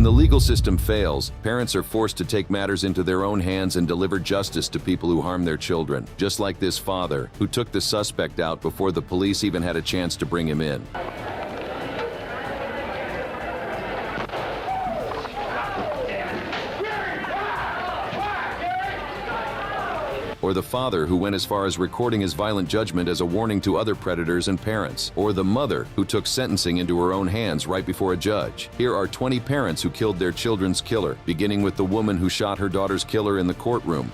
When the legal system fails, parents are forced to take matters into their own hands and deliver justice to people who harm their children, just like this father, who took the suspect out before the police even had a chance to bring him in. Or the father who went as far as recording his violent judgment as a warning to other predators and parents. Or the mother who took sentencing into her own hands right before a judge. Here are 20 parents who killed their children's killer, beginning with the woman who shot her daughter's killer in the courtroom.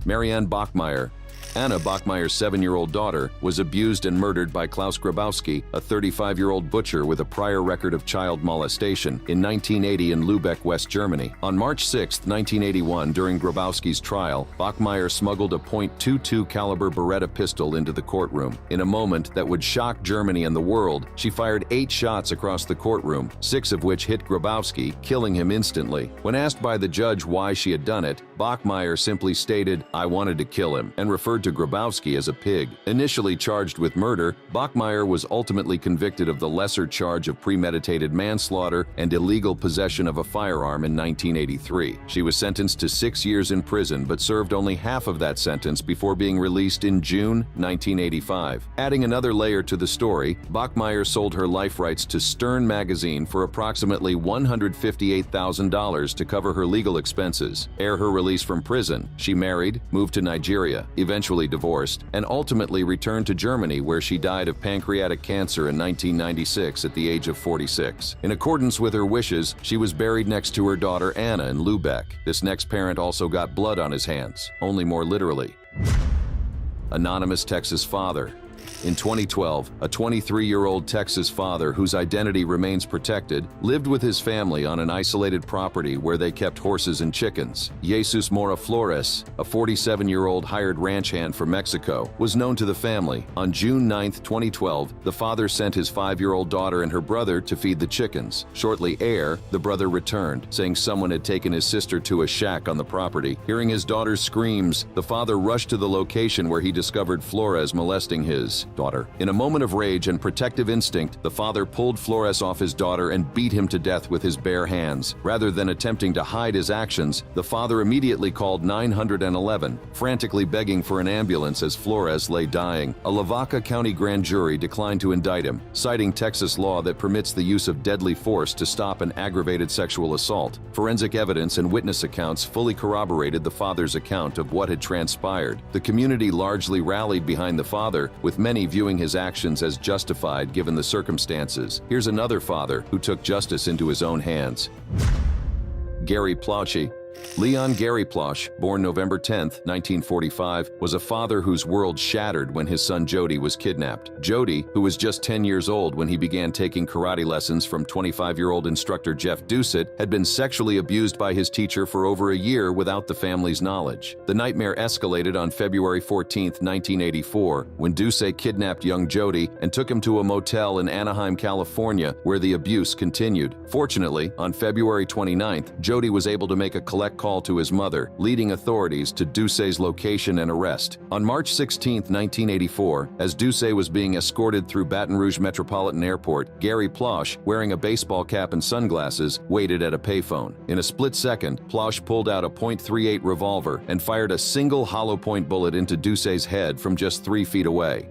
Marianne Bachmeier. Anna Bachmeier's 7-year-old daughter was abused and murdered by Klaus Grabowski, a 35-year-old butcher with a prior record of child molestation, in 1980 in Lübeck, West Germany. On March 6, 1981, during Grabowski's trial, Bachmeier smuggled a .22 caliber Beretta pistol into the courtroom. In a moment that would shock Germany and the world, she fired 8 shots across the courtroom, 6 of which hit Grabowski, killing him instantly. When asked by the judge why she had done it, Bachmeier simply stated, "I wanted to kill him," and referred to Grabowski as a pig. Initially charged with murder, Bachmeier was ultimately convicted of the lesser charge of premeditated manslaughter and illegal possession of a firearm in 1983. She was sentenced to 6 years in prison but served only half of that sentence before being released in June 1985. Adding another layer to the story, Bachmeier sold her life rights to Stern magazine for approximately $158,000 to cover her legal expenses. Ere her release from prison, she married, moved to Nigeria, eventually divorced, and ultimately returned to Germany, where she died of pancreatic cancer in 1996 at the age of 46. In accordance with her wishes, she was buried next to her daughter Anna in Lübeck. This next parent also got blood on his hands, only more literally. Anonymous Texas father. In 2012, a 23-year-old Texas father whose identity remains protected lived with his family on an isolated property where they kept horses and chickens. Jesus Mora Flores, a 47-year-old hired ranch hand from Mexico, was known to the family. On June 9, 2012, the father sent his 5-year-old daughter and her brother to feed the chickens. Shortly ere, the brother returned, saying someone had taken his sister to a shack on the property. Hearing his daughter's screams, the father rushed to the location where he discovered Flores molesting his daughter. In a moment of rage and protective instinct, the father pulled Flores off his daughter and beat him to death with his bare hands. Rather than attempting to hide his actions, the father immediately called 911, frantically begging for an ambulance as Flores lay dying. A Lavaca County grand jury declined to indict him, citing Texas law that permits the use of deadly force to stop an aggravated sexual assault. Forensic evidence and witness accounts fully corroborated the father's account of what had transpired. The community largely rallied behind the father, with many viewing his actions as justified given the circumstances. Here's another father who took justice into his own hands. Gary Plauche. Leon Gary Plauche, born November 10, 1945, was a father whose world shattered when his son Jody was kidnapped. Jody, who was just 10 years old when he began taking karate lessons from 25-year-old instructor Jeff Doucette, had been sexually abused by his teacher for over a year without the family's knowledge. The nightmare escalated on February 14, 1984, when Doucette kidnapped young Jody and took him to a motel in Anaheim, California, where the abuse continued. Fortunately, on February 29th, Jody was able to make a collect call to his mother, leading authorities to Doucette's location and arrest. On March 16, 1984, as Doucette was being escorted through Baton Rouge Metropolitan Airport, Gary Plauche, wearing a baseball cap and sunglasses, waited at a payphone. In a split second, Plauche pulled out a .38 revolver and fired a single hollow point bullet into Doucette's head from just 3 feet away.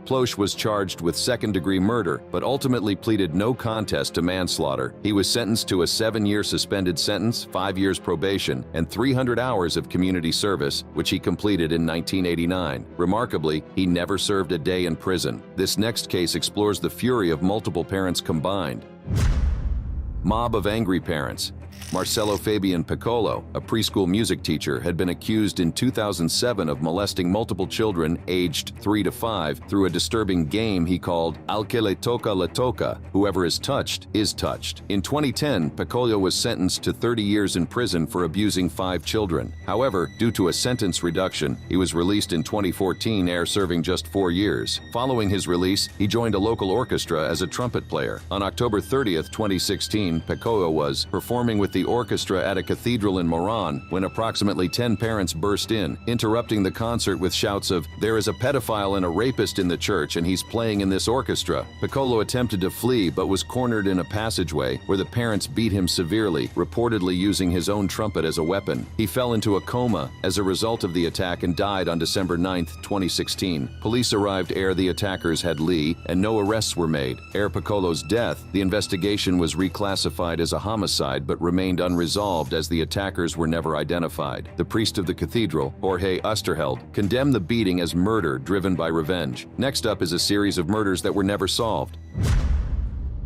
Plauche was charged with second-degree murder, but ultimately pleaded no contest to manslaughter. He was sentenced to a 7-year suspended sentence, 5 years probation, and 300 hours of community service, which he completed in 1989. Remarkably, he never served a day in prison. This next case explores the fury of multiple parents combined. Mob of angry parents. Marcelo Fabian Piccolo, a preschool music teacher, had been accused in 2007 of molesting multiple children aged 3 to 5 through a disturbing game he called Al que le toca, whoever is touched is touched. In 2010, Piccolo was sentenced to 30 years in prison for abusing 5 children. However, due to a sentence reduction, he was released in 2014 ere serving just 4 years. Following his release, he joined a local orchestra as a trumpet player. On October 30, 2016, Piccolo was performing with the orchestra at a cathedral in Moran when approximately 10 parents burst in, interrupting the concert with shouts of, "There is a pedophile and a rapist in the church and he's playing in this orchestra." Piccolo attempted to flee but was cornered in a passageway where the parents beat him severely, reportedly using his own trumpet as a weapon. He fell into a coma as a result of the attack and died on December 9, 2016. Police arrived ere the attackers had Lee, and no arrests were made. Ere Piccolo's death, the investigation was reclassified as a homicide but remained unresolved as the attackers were never identified. The priest of the cathedral, Jorge Osterheld, condemned the beating as murder driven by revenge. Next up is a series of murders that were never solved.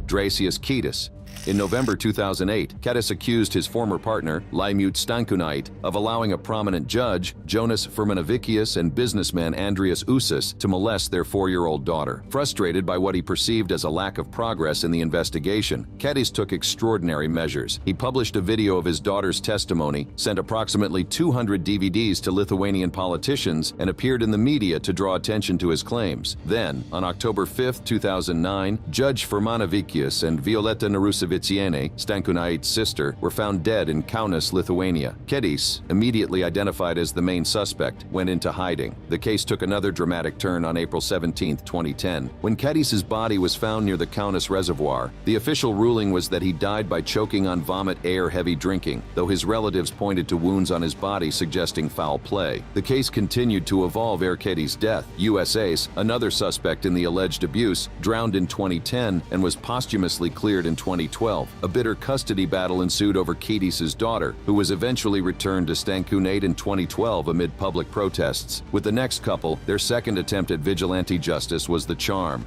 Dracius Kiedis. In November 2008, Kiedis accused his former partner, Laimute Stankunait, of allowing a prominent judge, Jonas Firmanovicius, and businessman Andreas Usis to molest their 4-year-old daughter. Frustrated by what he perceived as a lack of progress in the investigation, Kiedis took extraordinary measures. He published a video of his daughter's testimony, sent approximately 200 DVDs to Lithuanian politicians, and appeared in the media to draw attention to his claims. Then, on October 5, 2009, Judge Firmanovicius and Violeta Naruseviciene, Stankunait's sister, were found dead in Kaunas, Lithuania. Kiedis, immediately identified as the main suspect, went into hiding. The case took another dramatic turn on April 17, 2010. When Kiedis' body was found near the Kaunas reservoir, the official ruling was that he died by choking on vomit or heavy drinking, though his relatives pointed to wounds on his body suggesting foul play. The case continued to evolve ere Kiedis' death. USA's, another suspect in the alleged abuse, drowned in 2010 and was posthumously cleared in 2012. A bitter custody battle ensued over Kiedis' daughter, who was eventually returned to Stankunait in 2012 amid public protests. With the next couple, their second attempt at vigilante justice was the charm.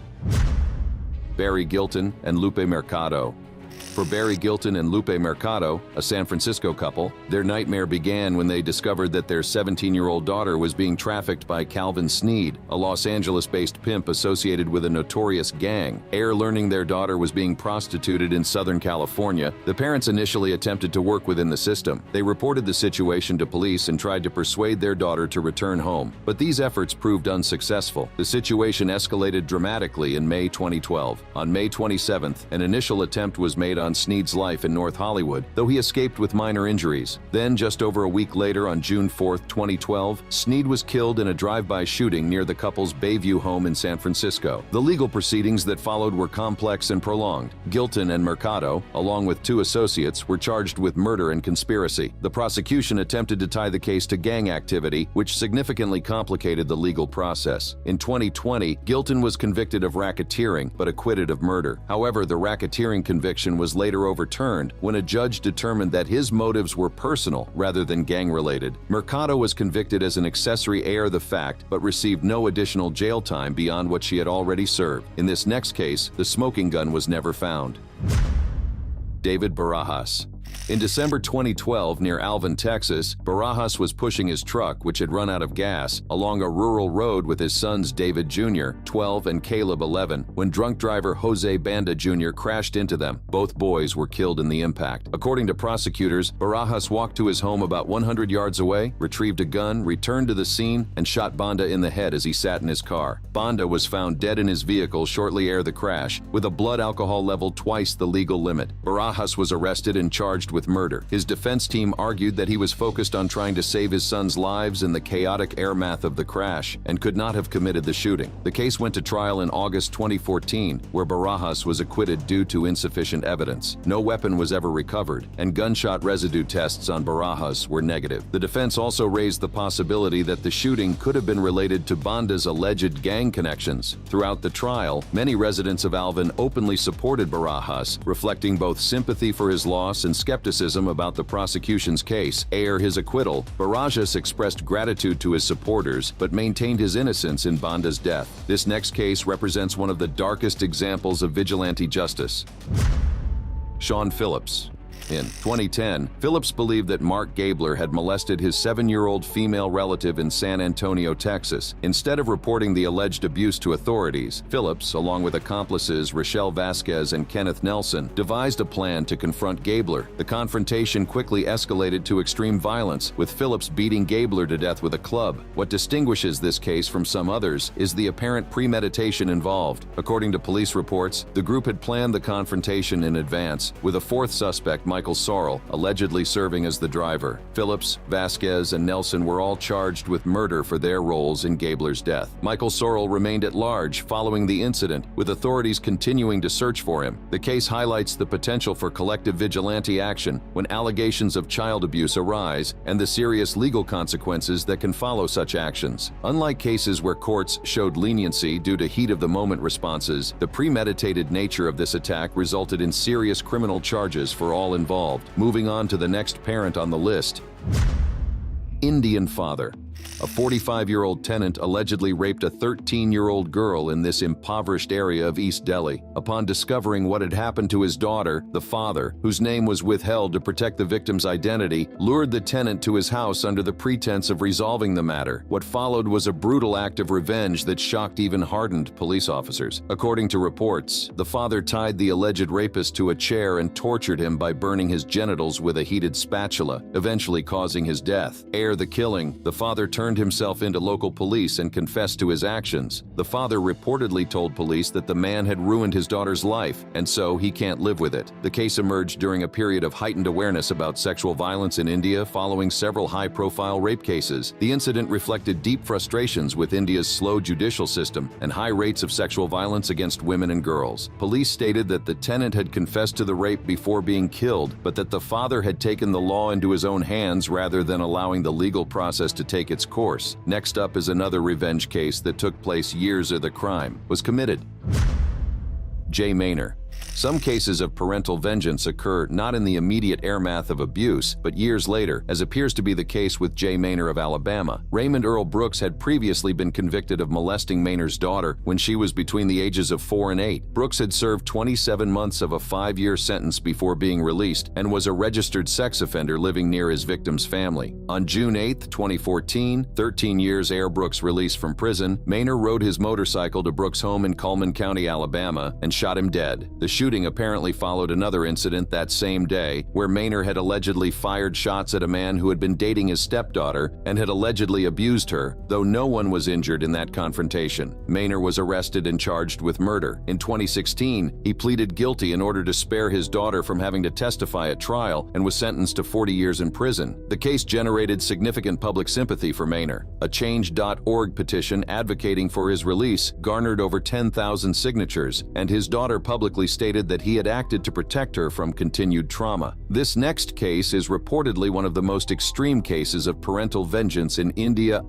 Barry Gilton and Lupe Mercado. For Barry Gilton and Lupe Mercado, a San Francisco couple, their nightmare began when they discovered that their 17-year-old daughter was being trafficked by Calvin Sneed, a Los Angeles-based pimp associated with a notorious gang. Ere learning their daughter was being prostituted in Southern California, the parents initially attempted to work within the system. They reported the situation to police and tried to persuade their daughter to return home. But these efforts proved unsuccessful. The situation escalated dramatically in May 2012. On May 27th, an initial attempt was made on Sneed's life in North Hollywood, though he escaped with minor injuries. Then, just over a week later, on June 4, 2012, Sneed was killed in a drive-by shooting near the couple's Bayview home in San Francisco. The legal proceedings that followed were complex and prolonged. Gilton and Mercado, along with 2 associates, were charged with murder and conspiracy. The prosecution attempted to tie the case to gang activity, which significantly complicated the legal process. In 2020, Gilton was convicted of racketeering, but acquitted of murder. However, the racketeering conviction was later overturned when a judge determined that his motives were personal rather than gang-related. Mercado was convicted as an accessory heir the fact, but received no additional jail time beyond what she had already served. In this next case, the smoking gun was never found. David Barajas. In December 2012, near Alvin, Texas, Barajas was pushing his truck, which had run out of gas, along a rural road with his sons David Jr., 12, and Caleb, 11, when drunk driver Jose Banda Jr. crashed into them. Both boys were killed in the impact. According to prosecutors, Barajas walked to his home about 100 yards away, retrieved a gun, returned to the scene, and shot Banda in the head as he sat in his car. Banda was found dead in his vehicle shortly ere the crash, with a blood alcohol level twice the legal limit. Barajas was arrested and charged with murder. His defense team argued that he was focused on trying to save his sons' lives in the chaotic aftermath of the crash and could not have committed the shooting. The case went to trial in August 2014, where Barajas was acquitted due to insufficient evidence. No weapon was ever recovered, and gunshot residue tests on Barajas were negative. The defense also raised the possibility that the shooting could have been related to Banda's alleged gang connections. Throughout the trial, many residents of Alvin openly supported Barajas, reflecting both sympathy for his loss and skepticism about the prosecution's case. Ere his acquittal, Barajas expressed gratitude to his supporters but maintained his innocence in Banda's death. This next case represents one of the darkest examples of vigilante justice. Sean Phillips. In 2010, Phillips believed that Mark Gabler had molested his 7-year-old female relative in San Antonio, Texas. Instead of reporting the alleged abuse to authorities, Phillips, along with accomplices Rochelle Vasquez and Kenneth Nelson, devised a plan to confront Gabler. The confrontation quickly escalated to extreme violence, with Phillips beating Gabler to death with a club. What distinguishes this case from some others is the apparent premeditation involved. According to police reports, the group had planned the confrontation in advance, with a fourth suspect, Michael Sorrell, allegedly serving as the driver. Phillips, Vasquez, and Nelson were all charged with murder for their roles in Gabler's death. Michael Sorrell remained at large following the incident, with authorities continuing to search for him. The case highlights the potential for collective vigilante action when allegations of child abuse arise and the serious legal consequences that can follow such actions. Unlike cases where courts showed leniency due to heat-of-the-moment responses, the premeditated nature of this attack resulted in serious criminal charges for all involved. Moving on to the next parent on the list. Indian father. A 45-year-old tenant allegedly raped a 13-year-old girl in this impoverished area of East Delhi. Upon discovering what had happened to his daughter, the father, whose name was withheld to protect the victim's identity, lured the tenant to his house under the pretense of resolving the matter. What followed was a brutal act of revenge that shocked even hardened police officers. According to reports, the father tied the alleged rapist to a chair and tortured him by burning his genitals with a heated spatula, eventually causing his death. Ere the killing, the father turned himself into local police and confessed to his actions. The father reportedly told police that the man had ruined his daughter's life, and so he can't live with it. The case emerged during a period of heightened awareness about sexual violence in India following several high-profile rape cases. The incident reflected deep frustrations with India's slow judicial system and high rates of sexual violence against women and girls. Police stated that the tenant had confessed to the rape before being killed, but that the father had taken the law into his own hands rather than allowing the legal process to take its course. Next up is another revenge case that took place years after the crime was committed. Jay Maynor. Some cases of parental vengeance occur not in the immediate aftermath of abuse, but years later, as appears to be the case with Jay Maynor of Alabama. Raymond Earl Brooks had previously been convicted of molesting Maynor's daughter when she was between the ages of 4 and 8. Brooks had served 27 months of a 5-year sentence before being released and was a registered sex offender living near his victim's family. On June 8, 2014, 13 years after Brooks' release from prison, Maynor rode his motorcycle to Brooks' home in Cullman County, Alabama, and shot him dead. The shooting apparently followed another incident that same day, where Maynor had allegedly fired shots at a man who had been dating his stepdaughter and had allegedly abused her, though no one was injured in that confrontation. Maynor was arrested and charged with murder. In 2016, he pleaded guilty in order to spare his daughter from having to testify at trial and was sentenced to 40 years in prison. The case generated significant public sympathy for Maynor. A Change.org petition advocating for his release garnered over 10,000 signatures, and his daughter publicly stated that he had acted to protect her from continued trauma. This next case is reportedly one of the most extreme cases of parental vengeance in India.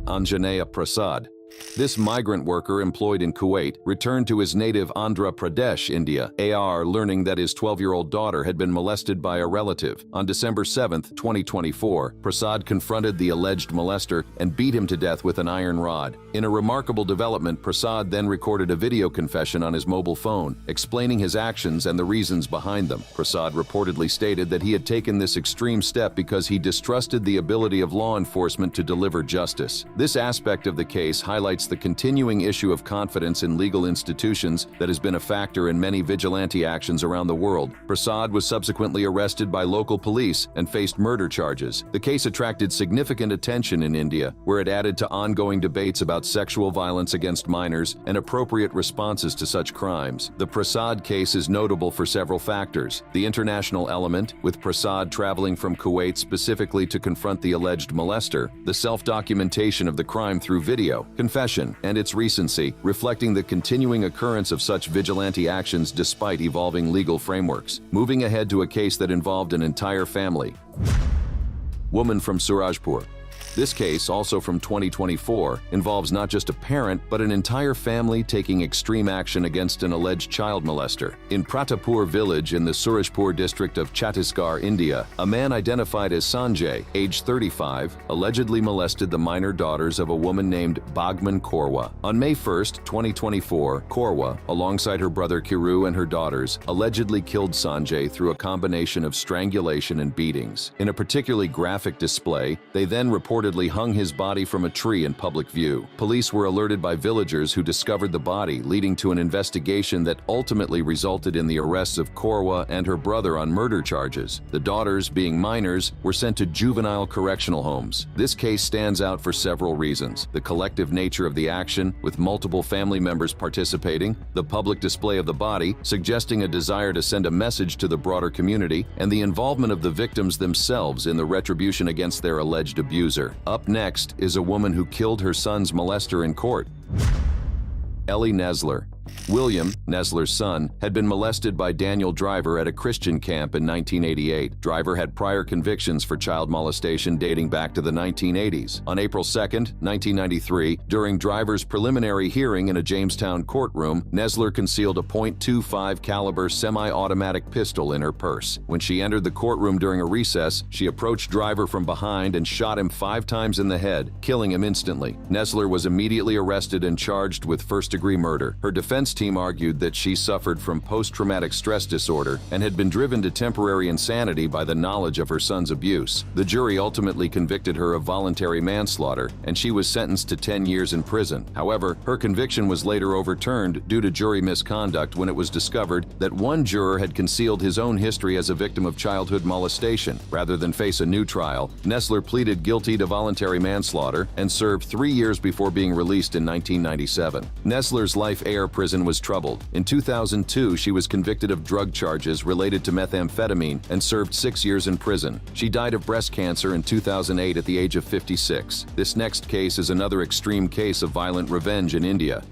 Anjaneya Prasad. This migrant worker employed in Kuwait returned to his native Andhra Pradesh, India, learning that his 12-year-old daughter had been molested by a relative. On December 7, 2024, Prasad confronted the alleged molester and beat him to death with an iron rod. In a remarkable development, Prasad then recorded a video confession on his mobile phone, explaining his actions and the reasons behind them. Prasad reportedly stated that he had taken this extreme step because he distrusted the ability of law enforcement to deliver justice. This aspect of the case highlights the continuing issue of confidence in legal institutions that has been a factor in many vigilante actions around the world. Prasad was subsequently arrested by local police and faced murder charges. The case attracted significant attention in India, where it added to ongoing debates about sexual violence against minors and appropriate responses to such crimes. The Prasad case is notable for several factors: the international element, with Prasad traveling from Kuwait specifically to confront the alleged molester; the self-documentation of the crime through video, confession, and its recency, reflecting the continuing occurrence of such vigilante actions despite evolving legal frameworks. Moving ahead to a case that involved an entire family. Woman from Surajpur. This case, also from 2024, involves not just a parent, but an entire family taking extreme action against an alleged child molester. In Pratapur village in the Surajpur district of Chhattisgarh, India, a man identified as Sanjay, age 35, allegedly molested the minor daughters of a woman named Bhagman Korwa. On May 1, 2024, Korwa, alongside her brother Kiru and her daughters, allegedly killed Sanjay through a combination of strangulation and beatings. In a particularly graphic display, they then reported reportedly hung his body from a tree in public view. Police were alerted by villagers who discovered the body, leading to an investigation that ultimately resulted in the arrests of Korwa and her brother on murder charges. The daughters, being minors, were sent to juvenile correctional homes. This case stands out for several reasons: the collective nature of the action, with multiple family members participating, the public display of the body, suggesting a desire to send a message to the broader community, and the involvement of the victims themselves in the retribution against their alleged abuser. Up next is a woman who killed her son's molester in court. Ellie Nesler. William, Nesler's son, had been molested by Daniel Driver at a Christian camp in 1988. Driver had prior convictions for child molestation dating back to the 1980s. On April 2, 1993, during Driver's preliminary hearing in a Jamestown courtroom, Nesler concealed a .25 caliber semi-automatic pistol in her purse. When she entered the courtroom during a recess, she approached Driver from behind and shot him 5 times in the head, killing him instantly. Nesler was immediately arrested and charged with first-degree murder. Her defense team argued that she suffered from post-traumatic stress disorder and had been driven to temporary insanity by the knowledge of her son's abuse. The jury ultimately convicted her of voluntary manslaughter, and she was sentenced to 10 years in prison. However, her conviction was later overturned due to jury misconduct when it was discovered that one juror had concealed his own history as a victim of childhood molestation. Rather than face a new trial, Nesler pleaded guilty to voluntary manslaughter and served 3 years before being released in 1997. Nesler's life Air prison was troubled. In 2002, she was convicted of drug charges related to methamphetamine and served 6 years in prison. She died of breast cancer in 2008 at the age of 56. This next case is another extreme case of violent revenge in India.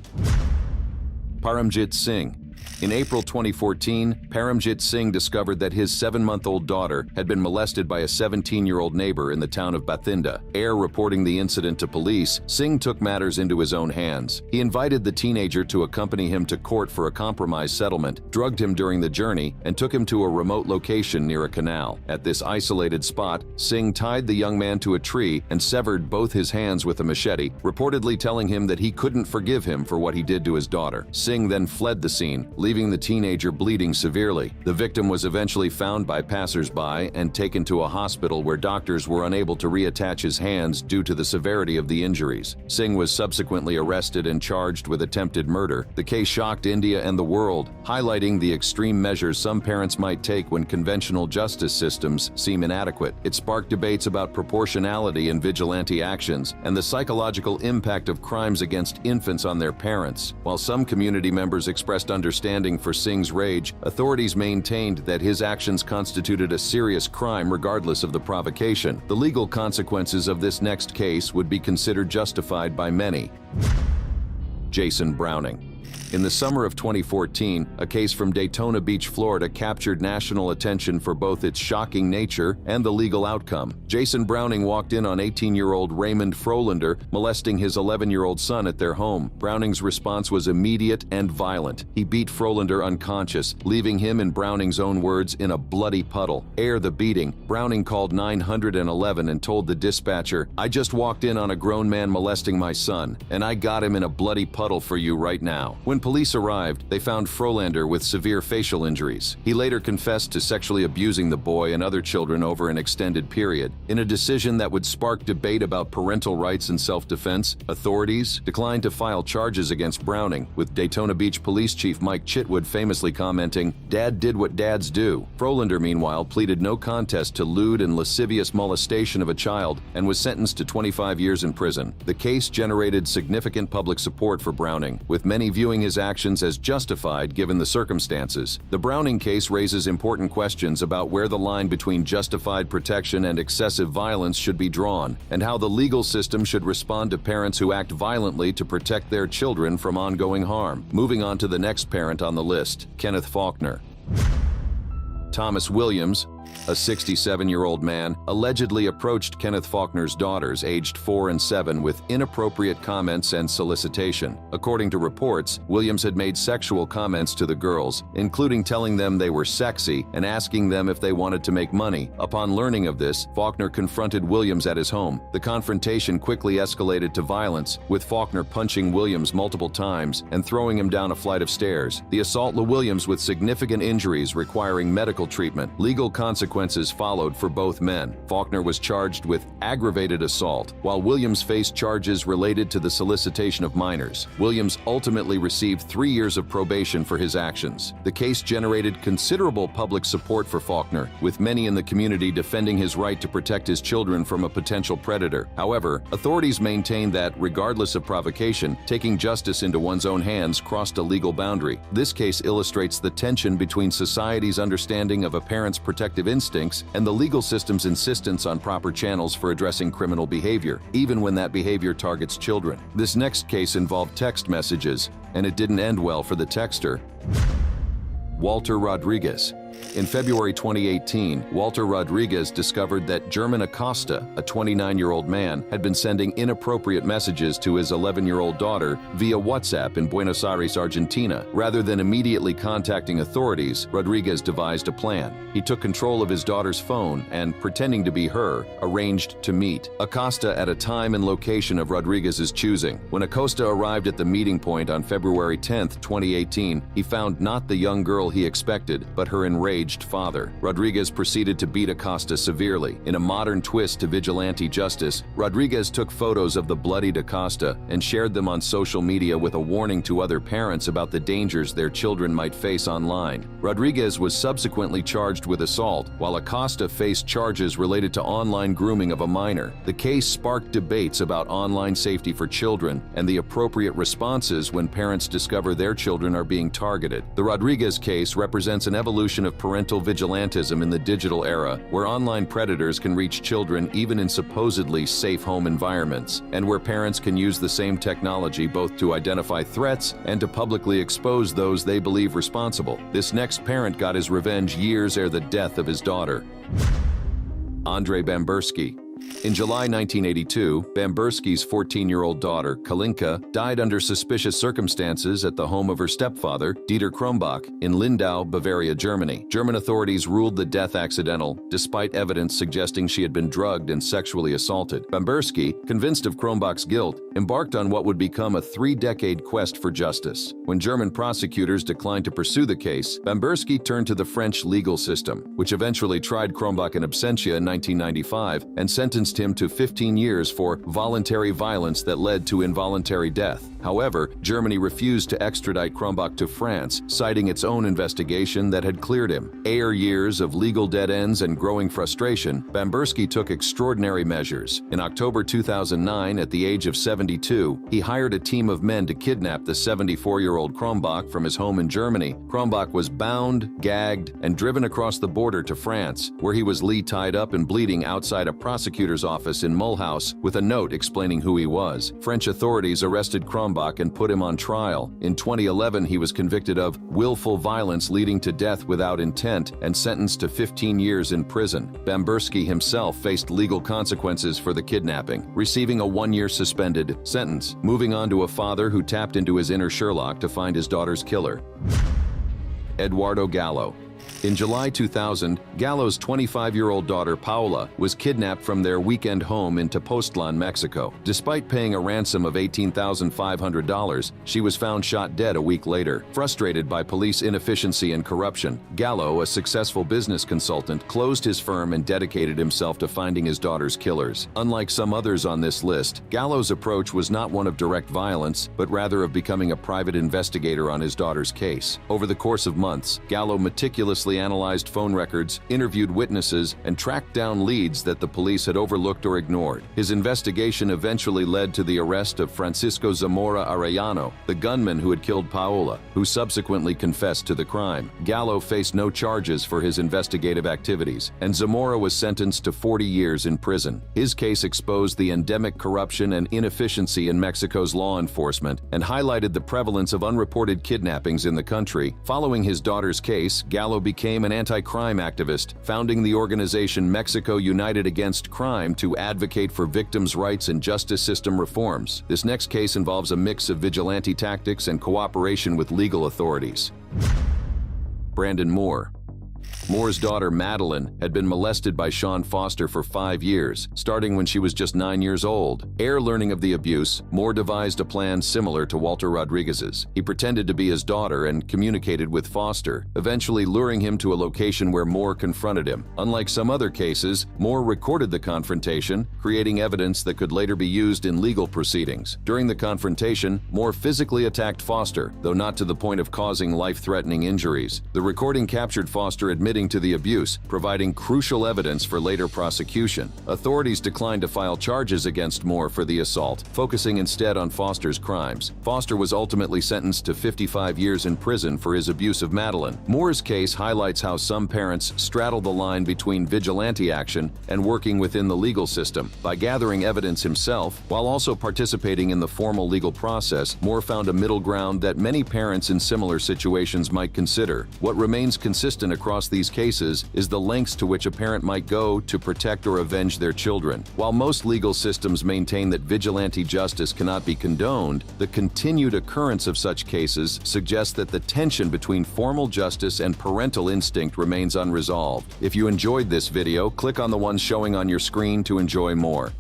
Paramjit Singh. In April 2014, Paramjit Singh discovered that his 7-month-old daughter had been molested by a 17-year-old neighbor in the town of Bathinda. Air reporting the incident to police, Singh took matters into his own hands. He invited the teenager to accompany him to court for a compromise settlement, drugged him during the journey, and took him to a remote location near a canal. At this isolated spot, Singh tied the young man to a tree and severed both his hands with a machete, reportedly telling him that he couldn't forgive him for what he did to his daughter. Singh then fled the scene, leaving the teenager bleeding severely. The victim was eventually found by passers-by and taken to a hospital where doctors were unable to reattach his hands due to the severity of the injuries. Singh was subsequently arrested and charged with attempted murder. The case shocked India and the world, highlighting the extreme measures some parents might take when conventional justice systems seem inadequate. It sparked debates about proportionality in vigilante actions and the psychological impact of crimes against infants on their parents. While some community members expressed understanding for Singh's rage, authorities maintained that his actions constituted a serious crime regardless of the provocation. The legal consequences of this next case would be considered justified by many. Jason Browning. In the summer of 2014, a case from Daytona Beach, Florida captured national attention for both its shocking nature and the legal outcome. Jason Browning walked in on 18-year-old Raymond Frolander molesting his 11-year-old son at their home. Browning's response was immediate and violent. He beat Frolander unconscious, leaving him, in Browning's own words, in a bloody puddle. Ere the beating, Browning called 911 and told the dispatcher, "I just walked in on a grown man molesting my son, and I got him in a bloody puddle for you right now." When police arrived, they found Frolander with severe facial injuries. He later confessed to sexually abusing the boy and other children over an extended period. In a decision that would spark debate about parental rights and self-defense, authorities declined to file charges against Browning, with Daytona Beach Police Chief Mike Chitwood famously commenting, "Dad did what dads do." Frolander, meanwhile, pleaded no contest to lewd and lascivious molestation of a child and was sentenced to 25 years in prison. The case generated significant public support for Browning, with many viewing his actions as justified given the circumstances. The Browning case raises important questions about where the line between justified protection and excessive violence should be drawn, and how the legal system should respond to parents who act violently to protect their children from ongoing harm. Moving on to the next parent on the list, Kenneth Faulkner. Thomas Williams, a 67-year-old man, allegedly approached Kenneth Faulkner's daughters, aged 4 and 7, with inappropriate comments and solicitation. According to reports, Williams had made sexual comments to the girls, including telling them they were sexy and asking them if they wanted to make money. Upon learning of this, Faulkner confronted Williams at his home. The confrontation quickly escalated to violence, with Faulkner punching Williams multiple times and throwing him down a flight of stairs. The assault left Williams with significant injuries requiring medical treatment. Legal consequences consequences followed for both men. Faulkner was charged with aggravated assault, while Williams faced charges related to the solicitation of minors. Williams ultimately received 3 years of probation for his actions. The case generated considerable public support for Faulkner, with many in the community defending his right to protect his children from a potential predator. However, authorities maintained that, regardless of provocation, taking justice into one's own hands crossed a legal boundary. This case illustrates the tension between society's understanding of a parent's protective instincts and the legal system's insistence on proper channels for addressing criminal behavior, even when that behavior targets children. This next case involved text messages, and it didn't end well for the texter. Walter Rodriguez. In February 2018, Walter Rodriguez discovered that German Acosta, a 29-year-old man, had been sending inappropriate messages to his 11-year-old daughter via WhatsApp in Buenos Aires, Argentina. Rather than immediately contacting authorities, Rodriguez devised a plan. He took control of his daughter's phone and, pretending to be her, arranged to meet Acosta at a time and location of Rodriguez's choosing. When Acosta arrived at the meeting point on February 10, 2018, he found not the young girl he expected, but her enraged father. Rodriguez proceeded to beat Acosta severely. In a modern twist to vigilante justice, Rodriguez took photos of the bloodied Acosta and shared them on social media with a warning to other parents about the dangers their children might face online. Rodriguez was subsequently charged with assault, while Acosta faced charges related to online grooming of a minor. The case sparked debates about online safety for children and the appropriate responses when parents discover their children are being targeted. The Rodriguez case represents an evolution of parental vigilantism in the digital era, where online predators can reach children even in supposedly safe home environments, and where parents can use the same technology both to identify threats and to publicly expose those they believe responsible. This next parent got his revenge years ere the death of his daughter. Andrei Bambursky. In July 1982, Bambursky's 14-year-old daughter, Kalinka, died under suspicious circumstances at the home of her stepfather, Dieter Krombach, in Lindau, Bavaria, Germany. German authorities ruled the death accidental, despite evidence suggesting she had been drugged and sexually assaulted. Bambursky, convinced of Krombach's guilt, embarked on what would become a 3-decade quest for justice. When German prosecutors declined to pursue the case, Bambursky turned to the French legal system, which eventually tried Krombach in absentia in 1995 and sentenced him to 15 years for voluntary violence that led to involuntary death. However, Germany refused to extradite Krombach to France, citing its own investigation that had cleared him. After years of legal dead ends and growing frustration, Bambursky took extraordinary measures. In October 2009, at the age of 72, he hired a team of men to kidnap the 74-year-old Krombach from his home in Germany. Krombach was bound, gagged, and driven across the border to France, where he was tied up and bleeding outside a prosecutor's office in Mulhouse with a note explaining who he was. French authorities arrested Krombach and put him on trial. In 2011, he was convicted of willful violence leading to death without intent and sentenced to 15 years in prison. Bambursky himself faced legal consequences for the kidnapping, receiving a 1-year suspended sentence, moving on to a father who tapped into his inner Sherlock to find his daughter's killer. Eduardo Gallo. In July 2000, Gallo's 25-year-old daughter Paola was kidnapped from their weekend home in Tepoztlan, Mexico. Despite paying a ransom of $18,500, she was found shot dead a week later. Frustrated by police inefficiency and corruption, Gallo, a successful business consultant, closed his firm and dedicated himself to finding his daughter's killers. Unlike some others on this list, Gallo's approach was not one of direct violence, but rather of becoming a private investigator on his daughter's case. Over the course of months, Gallo meticulously analyzed phone records, interviewed witnesses, and tracked down leads that the police had overlooked or ignored. His investigation eventually led to the arrest of Francisco Zamora Arellano, the gunman who had killed Paola, who subsequently confessed to the crime. Gallo faced no charges for his investigative activities, and Zamora was sentenced to 40 years in prison. His case exposed the endemic corruption and inefficiency in Mexico's law enforcement and highlighted the prevalence of unreported kidnappings in the country. Following his daughter's case, Gallo became an anti-crime activist, founding the organization Mexico United Against Crime to advocate for victims' rights and justice system reforms. This next case involves a mix of vigilante tactics and cooperation with legal authorities. Brandon Moore. Moore's daughter, Madeline, had been molested by Sean Foster for 5 years, starting when she was just 9 years old. Learning of the abuse, Moore devised a plan similar to Walter Rodriguez's. He pretended to be his daughter and communicated with Foster, eventually luring him to a location where Moore confronted him. Unlike some other cases, Moore recorded the confrontation, creating evidence that could later be used in legal proceedings. During the confrontation, Moore physically attacked Foster, though not to the point of causing life-threatening injuries. The recording captured Foster admitting to the abuse, providing crucial evidence for later prosecution. Authorities declined to file charges against Moore for the assault, focusing instead on Foster's crimes. Foster was ultimately sentenced to 55 years in prison for his abuse of Madeline. Moore's case highlights how some parents straddle the line between vigilante action and working within the legal system. By gathering evidence himself, while also participating in the formal legal process, Moore found a middle ground that many parents in similar situations might consider. What remains consistent across these cases is the lengths to which a parent might go to protect or avenge their children. While most legal systems maintain that vigilante justice cannot be condoned, the continued occurrence of such cases suggests that the tension between formal justice and parental instinct remains unresolved. If you enjoyed this video, click on the one showing on your screen to enjoy more.